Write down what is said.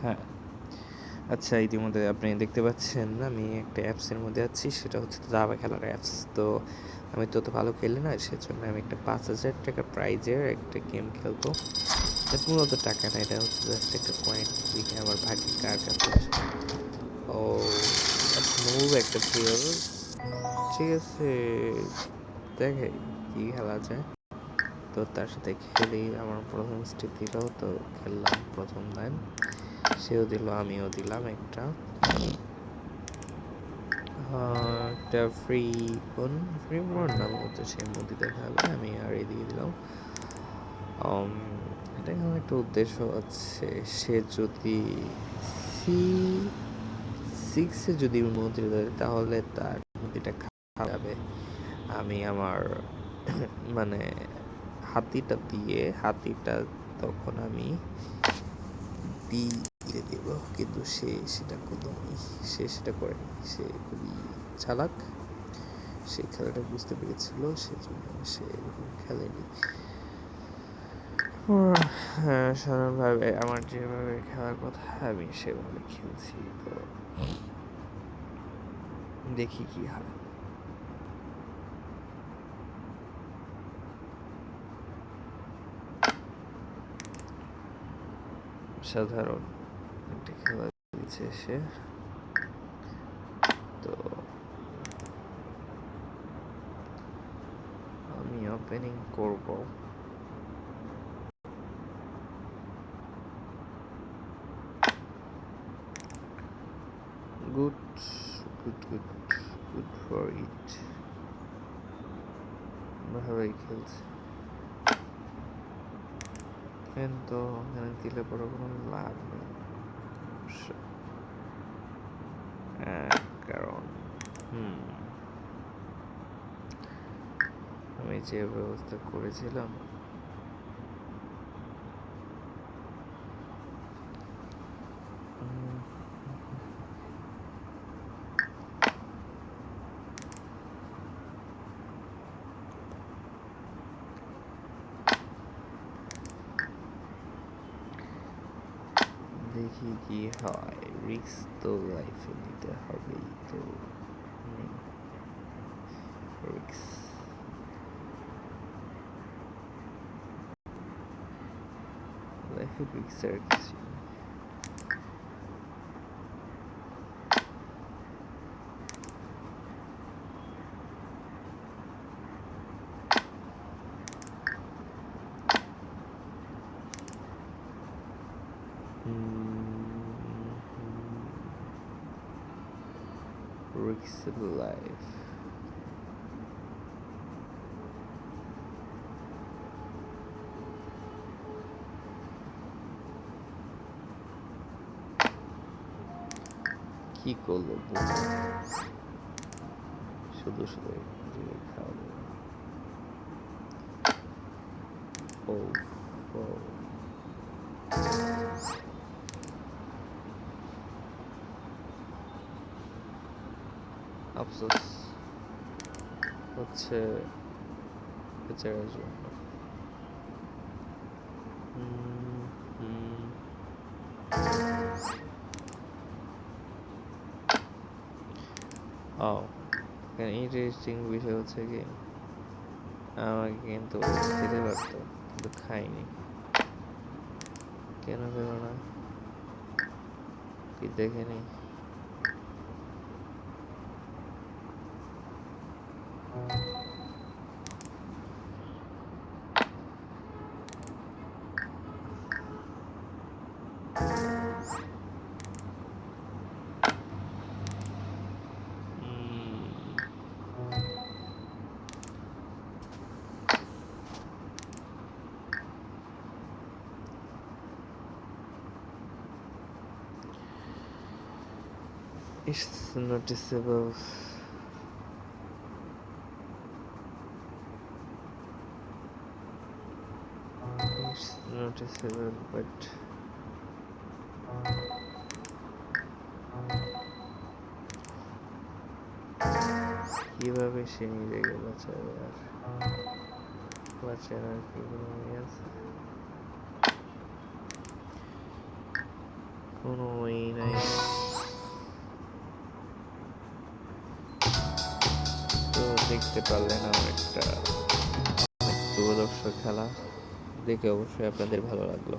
হ্যাঁ, আচ্ছা, ইতিমধ্যে আপনি দেখতে পাচ্ছেন আমি একটা অ্যাপসের মধ্যে আছি, সেটা হচ্ছে দাবা খেলার অ্যাপস। তো আমি তত ভালো খেলি না, সেজন্য আমি একটা 5,000 টাকা প্রাইজের একটা গেম খেলবো। এটা মূলত টাকা না, এটা হচ্ছে জাস্ট একটা কয়েন। দেখি আমার ভাগ্যে কার কাছে আসে। ও, মুভ একটা ফিল। ঠিক আছে, দেখে কি খেলা যায়। তো তার সাথে খেলেই আমার প্রথম স্টেপ দিল, তো খেললাম প্রথম লাইন, সেও দিল আমিও দিলাম একটা। একটা ফ্রি বোন নাম হচ্ছে, সে মুদি দেখাবে, আমি আর এদিকে দিলাম। এটা আমার একটা উদ্দেশ্য আছে, সে যদি সি সিক্সে যদি মুদি দেয় তাহলে তার মুদিটা খাওয়া যাবে। আমি আমার মানে হাতিটা দিয়ে হাতিটা তখন আমি দিয়ে দেব, কিন্তু সে সেটা করলনি, সে সেটা করেনি। সে খুবই চালাক, সে খেলাটা বুঝতে পেরেছিল, সেজন্য সে এরকম খেলেনি। হ্যাঁ, সাধারণভাবে আমার যেভাবে খেলার কথা আমি সেভাবে খেলছি, তো দেখি কি হয়। সাধারণ একটা খেলা দিচ্ছে সে, তো আমি ওপেনিং করব। Good good good good for it, ভালোই খেলছে, কিন্তু এখানে দিলে পরে কোনো লাভ নেই অবশ্য। কারণ আমি যে ব্যবস্থা করেছিলাম, দেখি কি হয়। রিস্ক তো লাইফে নিতে হবেই, তো রিস্ক লাইফে রিস্ক আর কিছু নেই। Risk life. কি করলো শুধু শুধু খাওয়াবে। ও ও আফসোস হচ্ছে বেচারার জন্য। ও, ইন্টারেস্টিং বিষয় হচ্ছে কি, আমাকে কিন্তু খেতে পারতো, কিন্তু খাইনি। কেন পেল না কি দেখেনি? It's noticeable. It's noticeable, but কিভাবে সে নিজেকে বাঁচাবে? আর বাঁচানোর কি কোনো ইয়ে আছে? কোনোই নাই। তো দেখতে পারলেন আমার একটা দুর্ধর্ষ খেলা, দেখে অবশ্যই আপনাদের ভালো লাগলো।